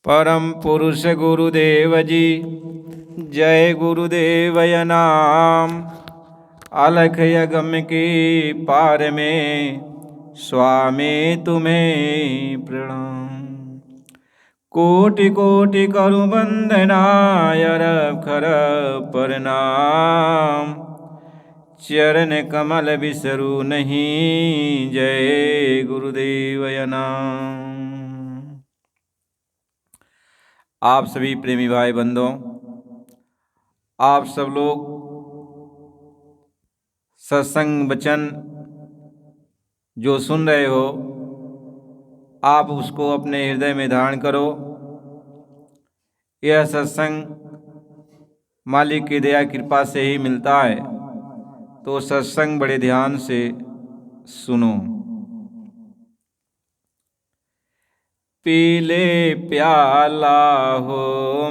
परम पुरुष गुरुदेव जी। जय गुरुदेवय नाम। अलख यगम के पार में स्वामी तुम्हें प्रणाम। कोटि कोटि करु वंदनाय खर प्रणाम। चरण कमल बिसरू नहीं। जय गुरुदेवय नाम। आप सभी प्रेमी भाई बंधुओं, आप सब लोग सत्संग वचन जो सुन रहे हो, आप उसको अपने हृदय में धारण करो। यह सत्संग मालिक की दया कृपा से ही मिलता है, तो सत्संग बड़े ध्यान से सुनो। पीले प्याला हो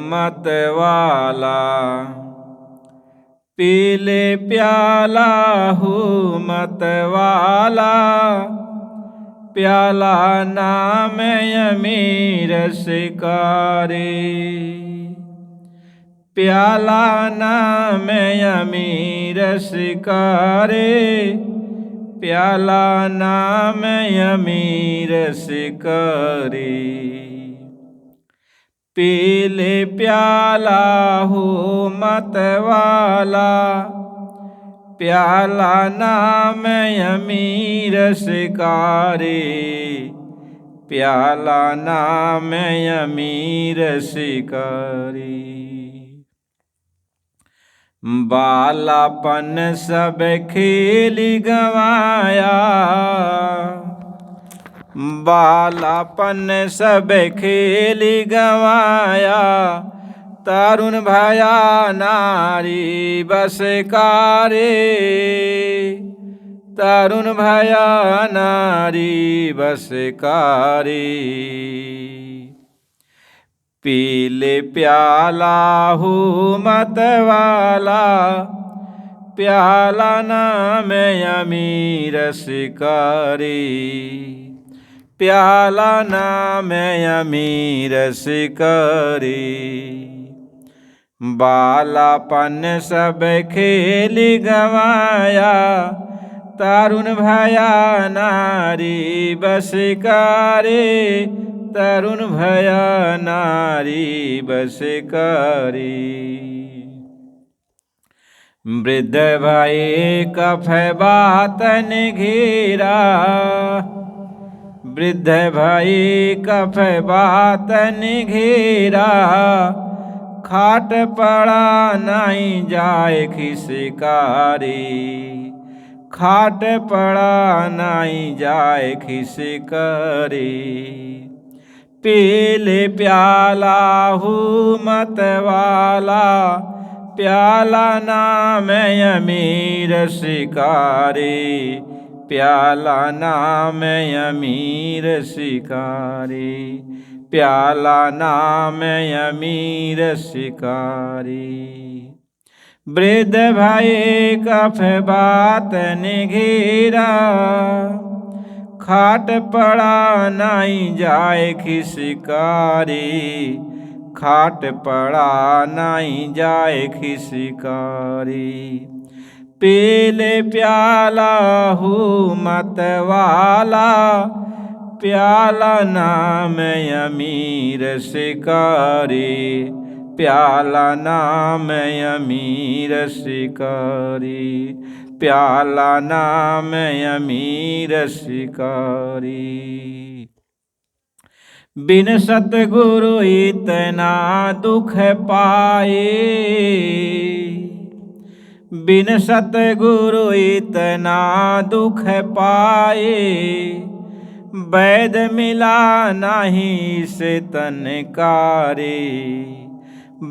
मत वाला, पीले प्याला हो मत वाला। प्याला नाम अमीर शिकारे, प्याला नाम अमीर शिकारे। प्याला नाम अमीर शिकारे। पीले प्याला हो मत वाला, प्याला नाम अमीर शिकारे। प्याला नाम अमीर शिकारे। बालापन सब खेल गवाया, बालापन सब खेल गवाया। तरुण भया नारी बस कारे, तरुण भया नारी बस कारे। पीले प्याला हो मत वाला, प्याला नाम अमीर शिकारे। प्याला नाम अमीर शिकारे। बालापन सब खेल गवाया, तरुण भया नारी बस कारे। तरुण भया नारी बस कारे। वृद्ध भाई कफ बातन घेरा, वृद्ध भाई कफ बातन घेरा। खाट पड़ा नहीं जाए खिसकारे, खाट पड़ा नहीं जाए खिसकारे। पीले प्याला हो मत वाला, प्याला नाम अमीर शिकारे। प्याला नाम अमीर शिकारे। प्याला नाम अमीर शिकारे। वृद्ध भाई कफ बातन घेरा, खाट पड़ा नहीं जाए खिसकारे। खाट पड़ा नहीं जाए खिसकारे। पीले प्याला हो मत वाला, प्याला नाम अमीर शिकारे। प्याला नाम अमीर शिकारे। प्याला नाम अमीर शिकारे। बिन सतगुरु इतना दुख पाए, बिन सतगुरु इतना दुख पाए। वैद मिला नहीं से तनकारे,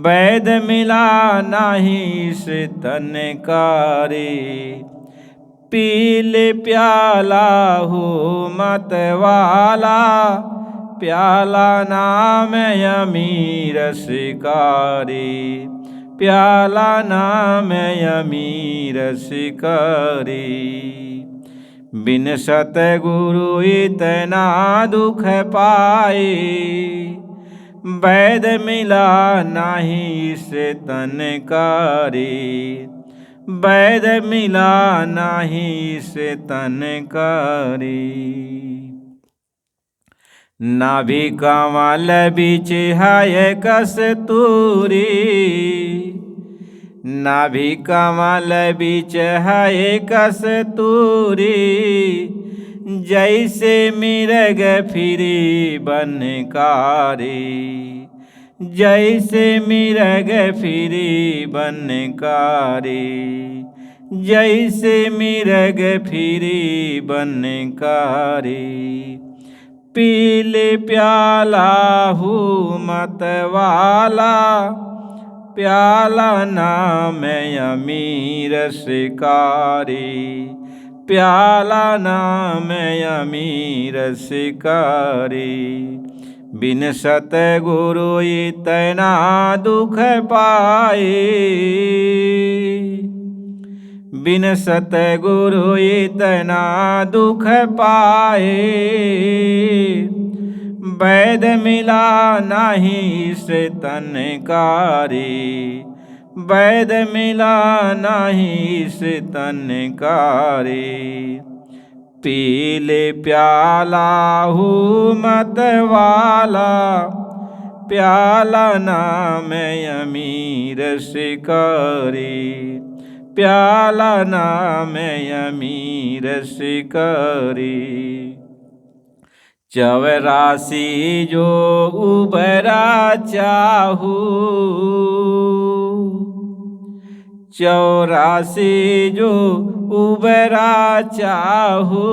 वैद मिला नहीं से तनकारे। पीले प्याला हो मत वाला, प्याला नाम अमीर शिकारे। प्याला नाम अमीर शिकारे। बिन सतगुरु इतना दुख पाए, वैद मिला नाही इस तन कारी, वैद मिला नाही इस तन कारी। नाभि कमल बीच है कस्तूरी, नाभि कमल बीच है कस्तूरी। जैसे मिरग फिरी बनकारी, जैसे मिरग फिरी बनकारी, जैसे मिरग फिरी बनकारी। पीले प्याला हूँ मतवाला, प्याला नाम अमीर शिकारी, प्याला नाम अमीर शिकारी। बिन सतगुरु इतना दुख पाए, बिन सतगुरु इतना दुख पाए। वैद मिला नहीं इस तन कारी, वैद मिला नहीं इस तन कारी। पीले प्याला हूँ मतवाला, प्याला नाम अमीर शिकारी, प्याला नाम अमीर शिकारी। चौरासी जो उबरा चाहू, चौरासी जो उबरा चाहू।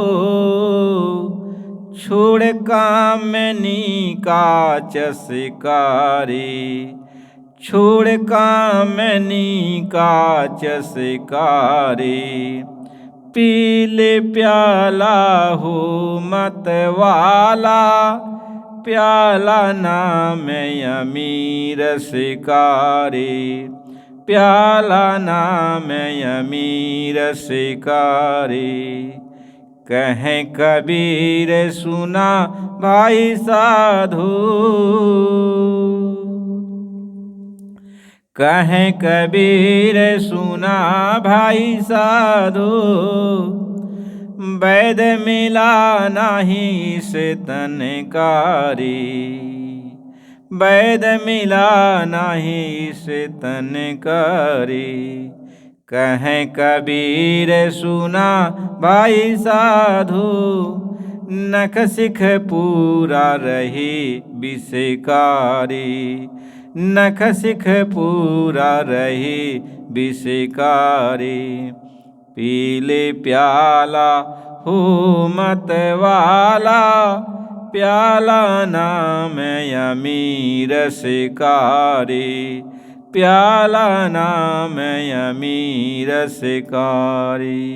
छोड़ कामनी काच शिकारी, छोड़ कामनी काच शिकारी। पीले प्याला हो मतवाला, प्याला नाम अमीर शिकारी, प्याला नाम अमीर शिकारी। कहें कबीर सुना भाई साधु, कहें कबीर सुना भाई साधु। वैद मिला नहीं इस तन कारी, वैद मिला नहीं इस तन कारी। कहें कबीर सुना भाई साधु, नख सिख पूरा रही विषकारी, नख सिख पूरा रही विषकारी। पीले प्याला हो मतवाला, प्याला नाम अमीर शिकारी, प्याला नाम अमीर शिकारी।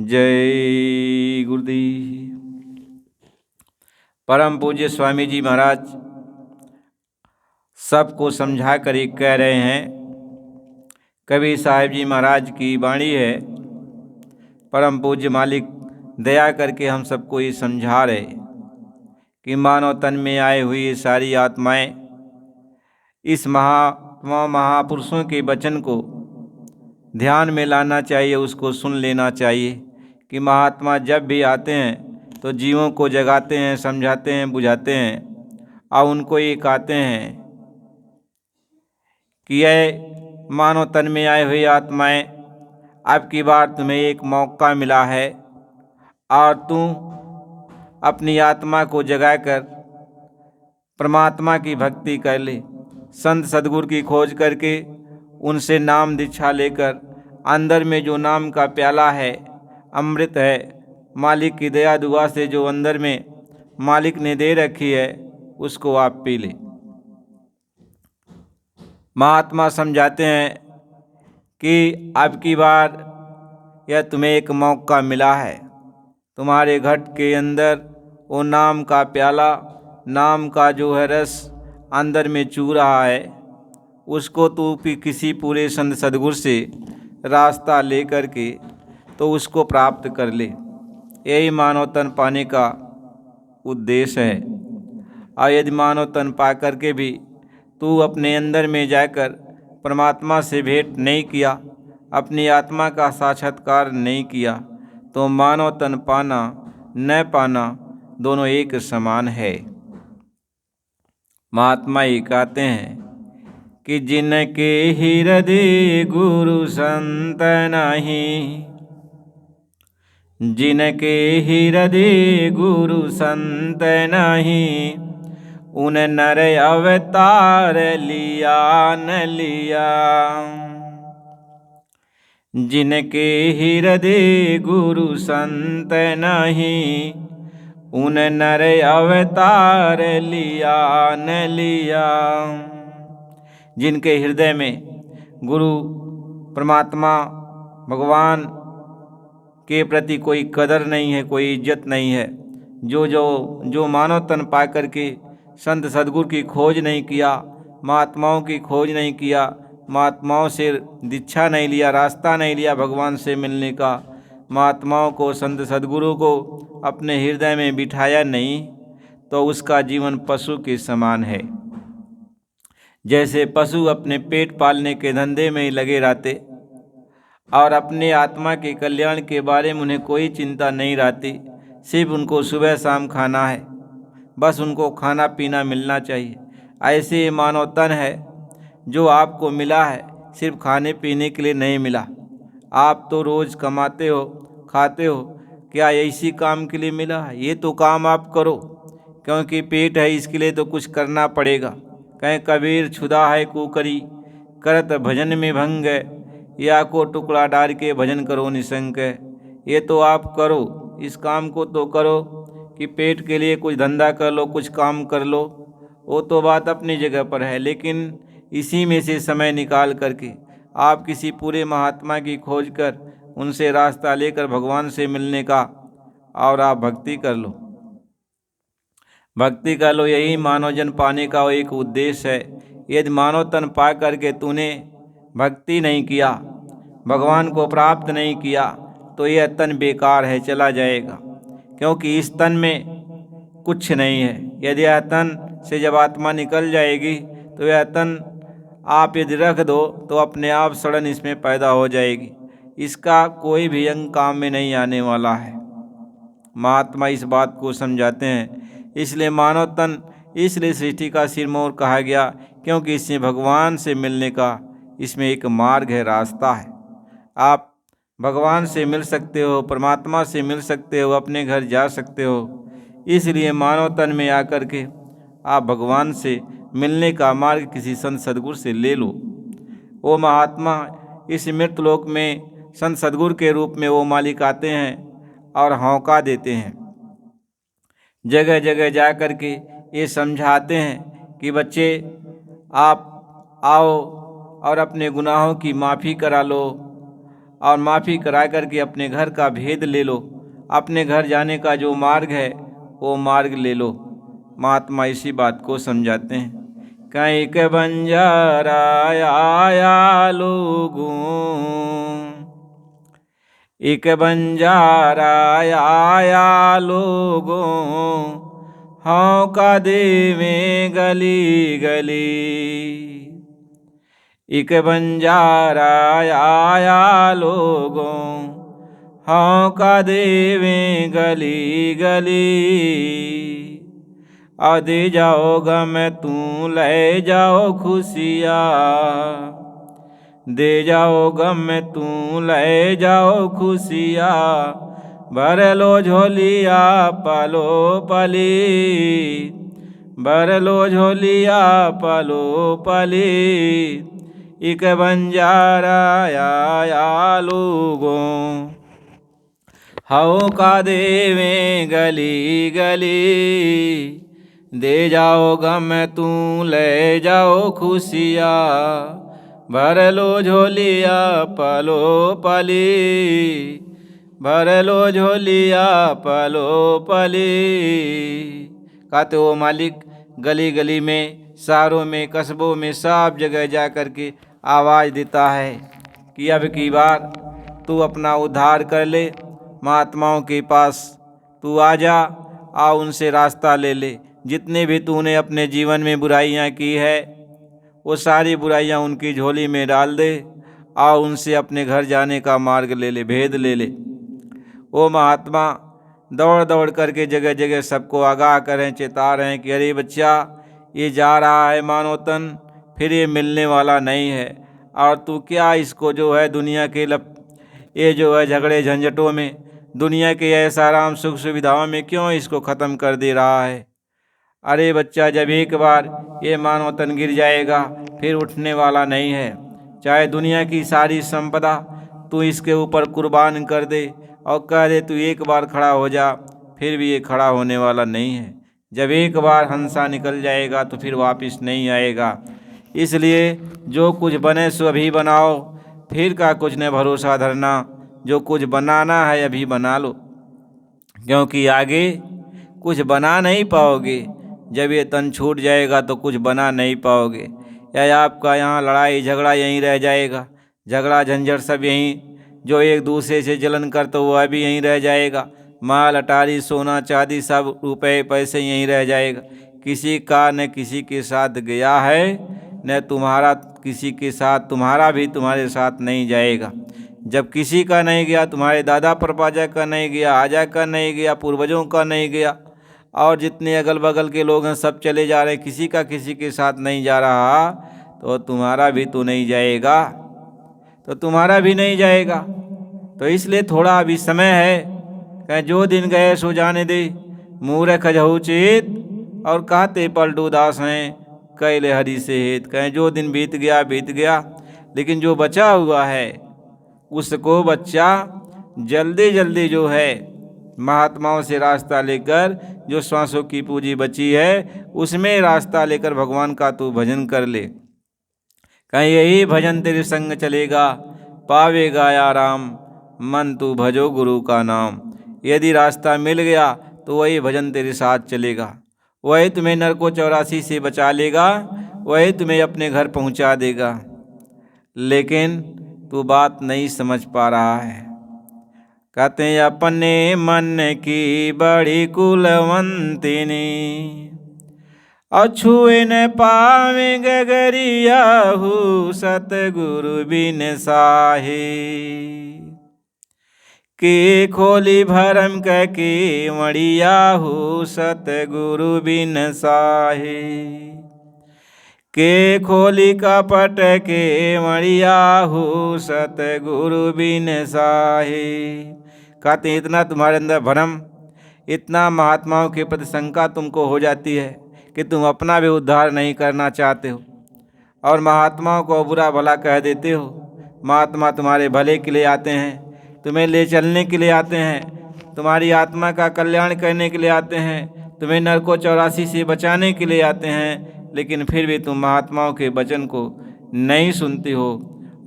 जय गुरुदेव। परम पूज्य स्वामी जी महाराज सबको समझा कर एक कह रहे हैं। कबीर साहिब जी महाराज की वाणी है। परम पूज्य मालिक दया करके हम सबको ये समझा रहे कि मानव तन में आए हुई ये सारी आत्माएं इस महात्मा महापुरुषों के वचन को ध्यान में लाना चाहिए, उसको सुन लेना चाहिए कि महात्मा जब भी आते हैं तो जीवों को जगाते हैं, समझाते हैं, बुझाते हैं और उनको ये कहते हैं कि ये मानव तन में आए हुई आत्माएं, अब की बार तुम्हें एक मौका मिला है और तुम अपनी आत्मा को जगाकर परमात्मा की भक्ति कर ले। संत सद्गुरु की खोज करके उनसे नाम दीक्षा लेकर अंदर में जो नाम का प्याला है, अमृत है, मालिक की दया दुआ से जो अंदर में मालिक ने दे रखी है, उसको आप पी लें। महात्मा समझाते हैं कि अब की बार यह तुम्हें एक मौका मिला है। तुम्हारे घट के अंदर वो नाम का प्याला, नाम का जो है रस अंदर में चू रहा है, उसको तू किसी पूरे संत सद्गुरु से रास्ता ले कर के तो उसको प्राप्त कर ले। यही मानव तन पाने का उद्देश्य है। और यदि मानव तन पा करके भी तू अपने अंदर में जाकर परमात्मा से भेंट नहीं किया, अपनी आत्मा का साक्षात्कार नहीं किया, तो मानव तन पाना न पाना दोनों एक समान है। महात्मा ये कहते हैं कि जिनके हृदय गुरु संत नहीं, जिनके हृदय गुरु संत नहीं, उन नर अवतार लिया न लिया। जिनके हृदय गुरु संत नहीं, उन नर अवतार लिया न लिया। जिनके हृदय में गुरु परमात्मा भगवान के प्रति कोई कदर नहीं है, कोई इज्जत नहीं है, जो मानव तन पा करके संत सद्गुरु की खोज नहीं किया, महात्माओं की खोज नहीं किया, महात्माओं से दीक्षा नहीं लिया, रास्ता नहीं लिया भगवान से मिलने का, महात्माओं को संत सद्गुरु को अपने हृदय में बिठाया नहीं, तो उसका जीवन पशु के समान है। जैसे पशु अपने पेट पालने के धंधे में ही लगे रहते और अपने आत्मा के कल्याण के बारे में उन्हें कोई चिंता नहीं रहती, सिर्फ उनको सुबह शाम खाना है, बस उनको खाना पीना मिलना चाहिए। ऐसे मानव तन है जो आपको मिला है, सिर्फ खाने पीने के लिए नहीं मिला। आप तो रोज़ कमाते हो, खाते हो, क्या इसी काम के लिए मिला है? ये तो काम आप करो, क्योंकि पेट है, इसके लिए तो कुछ करना पड़ेगा। कहें कबीर छुदा है कुकरी, करत भजन में भंग, या को टुकड़ा डाल के भजन करो निसंक। ये तो आप करो, इस काम को तो करो कि पेट के लिए कुछ धंधा कर लो, कुछ काम कर लो, वो तो बात अपनी जगह पर है, लेकिन इसी में से समय निकाल करके आप किसी पूरे महात्मा की खोज कर उनसे रास्ता लेकर भगवान से मिलने का और आप भक्ति कर लो, भक्ति कर लो। यही मानव जन पाने का एक उद्देश्य है। यदि मानव तन पा करके तूने भक्ति नहीं किया, भगवान को प्राप्त नहीं किया, तो यह तन बेकार है, चला जाएगा, क्योंकि इस तन में कुछ नहीं है। यदि यह तन से जब आत्मा निकल जाएगी तो यह तन आप यदि रख दो तो अपने आप सड़न इसमें पैदा हो जाएगी, इसका कोई भी अंग काम में नहीं आने वाला है। महात्मा इस बात को समझाते हैं। इसलिए मानव तन इसलिए सृष्टि का सिरमौर कहा गया, क्योंकि इसमें भगवान से मिलने का इसमें एक मार्ग है, रास्ता है। आप भगवान से मिल सकते हो, परमात्मा से मिल सकते हो, अपने घर जा सकते हो। इसलिए मानव तन में आकर के आप भगवान से मिलने का मार्ग किसी संत सद्गुरु से ले लो। वो महात्मा इस मृत लोक में संत सद्गुरु के रूप में वो मालिक आते हैं और हौका देते हैं। जगह जगह जा कर के ये समझाते हैं कि बच्चे आप आओ और अपने गुनाहों की माफ़ी करा लो, और माफ़ी करा करके अपने घर का भेद ले लो, अपने घर जाने का जो मार्ग है वो मार्ग ले लो। महात्मा इसी बात को समझाते हैं। कहीं के बंजारा आया लोगों, एक बंजारा आया लोगों, हौका देवे गली गली। एक बंजारा आया लोगों, हौका देवे गली गली। आ दे जाओ गम तू ले जाओ खुशियाँ, दे जाओ गम तू ले जाओ खुशियाँ। भर लो झोलिया पालो पली, भर लो झोलिया पालो पली। एक बंजारा आया लोगों, हौका देवे गली गली। दे जाओ गम तू ले जाओ खुशियाँ, भर लो झोलिया पालो पली, भर लो झोलिया पालो पली। कहते हो मालिक गली गली में, शहरों में, कस्बों में, सब जगह जा कर के आवाज़ देता है कि अब की बार तू अपना उद्धार कर ले, महात्माओं के पास तू आ जा, आ उनसे रास्ता ले ले। जितने भी तूने अपने जीवन में बुराइयां की है वो सारी बुराइयां उनकी झोली में डाल दे और उनसे अपने घर जाने का मार्ग ले ले, भेद ले ले। वो महात्मा दौड़ दौड़ करके जगह जगह सबको आगाह करें, चेता रहे कि अरे बच्चा, ये जा रहा है मानो तन, फिर ये मिलने वाला नहीं है, और तू क्या इसको जो है दुनिया के ये जो है झगड़े झंझटों में, दुनिया के ऐसा आराम सुख सुविधाओं में क्यों इसको ख़त्म कर दे रहा है। अरे बच्चा, जब एक बार ये मानो तन गिर जाएगा फिर उठने वाला नहीं है। चाहे दुनिया की सारी संपदा तू इसके ऊपर कुर्बान कर दे और कह दे तू एक बार खड़ा हो जा, फिर भी ये खड़ा होने वाला नहीं है। जब एक बार हंसा निकल जाएगा तो फिर वापस नहीं आएगा। इसलिए जो कुछ बने सो अभी बनाओ, फिर का कुछ न भरोसा धरना। जो कुछ बनाना है अभी बना लो, क्योंकि आगे कुछ बना नहीं पाओगे। जब ये तन छूट जाएगा तो कुछ बना नहीं पाओगे। या आपका यहाँ लड़ाई झगड़ा यहीं रह जाएगा, झगड़ा झंझट सब यहीं, जो एक दूसरे से जलन करते वह भी यहीं रह जाएगा। माल अटारी सोना चांदी सब रुपए पैसे यहीं रह जाएगा। किसी का न किसी के साथ गया है, न तुम्हारा किसी के साथ, तुम्हारा भी तुम्हारे साथ नहीं जाएगा। जब किसी का नहीं गया, तुम्हारे दादा परपाजा का नहीं गया, आजा का नहीं गया, पूर्वजों का नहीं गया, और जितने अगल बगल के लोग हैं सब चले जा रहे, किसी का किसी के साथ नहीं जा रहा, तो तुम्हारा भी तो नहीं जाएगा, तो तुम्हारा भी नहीं जाएगा। तो इसलिए थोड़ा अभी समय है, कहीं जो दिन गए सो जाने दे। मूर्ख जहु चेत और कहते पलटू दास हैं, कैले हरि से हेत। कहीं जो दिन बीत गया बीत गया, लेकिन जो बचा हुआ है उसको बच्चा जल्दी जल्दी जो है महात्माओं से रास्ता लेकर, जो श्वासों की पूंजी बची है उसमें रास्ता लेकर भगवान का तू भजन कर ले। कहीं यही भजन तेरे संग चलेगा, पावेगा आराम, मन तू भजो गुरु का नाम। यदि रास्ता मिल गया तो वही भजन तेरे साथ चलेगा, वही तुम्हें नरको 84 से बचा लेगा, वही तुम्हें अपने घर पहुंचा देगा। लेकिन तू बात नहीं समझ पा रहा है। कहते हैं अपने मन की बड़ी कुलवंतिनी, अछुए न पावे गगरिया हूँ सतगुरु बिन साहे। के खोली भरम के मड़िया हूँ सतगुरु बिन साहे। के खोली कपट के मड़िया हूँ सतगुरु बिन साहे। कहते इतना तुम्हारे अंदर भ्रम, इतना महात्माओं के प्रति शंका तुमको हो जाती है कि तुम अपना भी उद्धार नहीं करना चाहते हो और महात्माओं को बुरा भला कह देते हो। महात्मा तुम्हारे भले के लिए आते हैं, तुम्हें ले चलने के लिए आते हैं, तुम्हारी आत्मा का कल्याण करने के लिए आते हैं, तुम्हें नरको 84 से बचाने के लिए आते हैं, लेकिन फिर भी तुम महात्माओं के वचन को नहीं सुनती हो,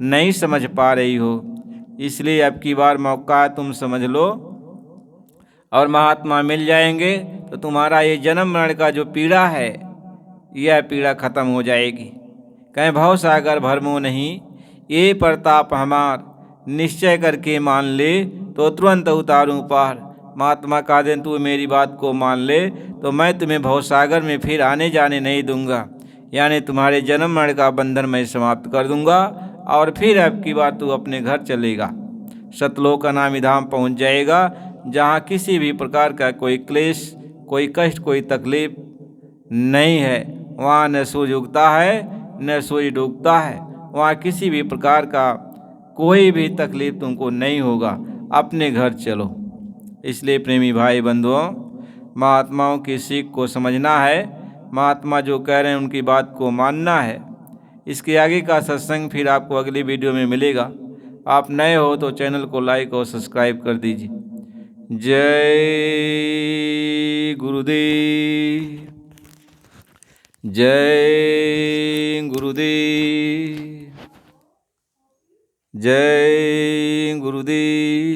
नहीं समझ पा रही हो। इसलिए अब की बार मौका है, तुम समझ लो और महात्मा मिल जाएंगे तो तुम्हारा ये जन्म मरण का जो पीड़ा है यह पीड़ा खत्म हो जाएगी। कहीं भव सागर भरमो नहीं, ये प्रताप हमार, निश्चय करके मान ले तो तुरंत उतारूं पार। महात्मा का दिन तू मेरी बात को मान ले तो मैं तुम्हें भवसागर में फिर आने जाने नहीं दूंगा, यानी तुम्हारे जन्म मरण का बंधन मैं समाप्त कर दूंगा और फिर अब की बार तू अपने घर चलेगा, सतलोक का नामी धाम पहुँच जाएगा, जहाँ किसी भी प्रकार का कोई क्लेश, कोई कष्ट, कोई तकलीफ नहीं है। वहाँ न सूरज उगता है न सूरज डूबता है, वहाँ किसी भी प्रकार का कोई भी तकलीफ तुमको नहीं होगा। अपने घर चलो। इसलिए प्रेमी भाई बंधुओं, महात्माओं की सीख को समझना है, महात्मा जो कह रहे हैं उनकी बात को मानना है। इसके आगे का सत्संग फिर आपको अगली वीडियो में मिलेगा। आप नए हो तो चैनल को लाइक और सब्सक्राइब कर दीजिए। जय गुरुदेव, जय गुरुदेव, जय गुरुदेव।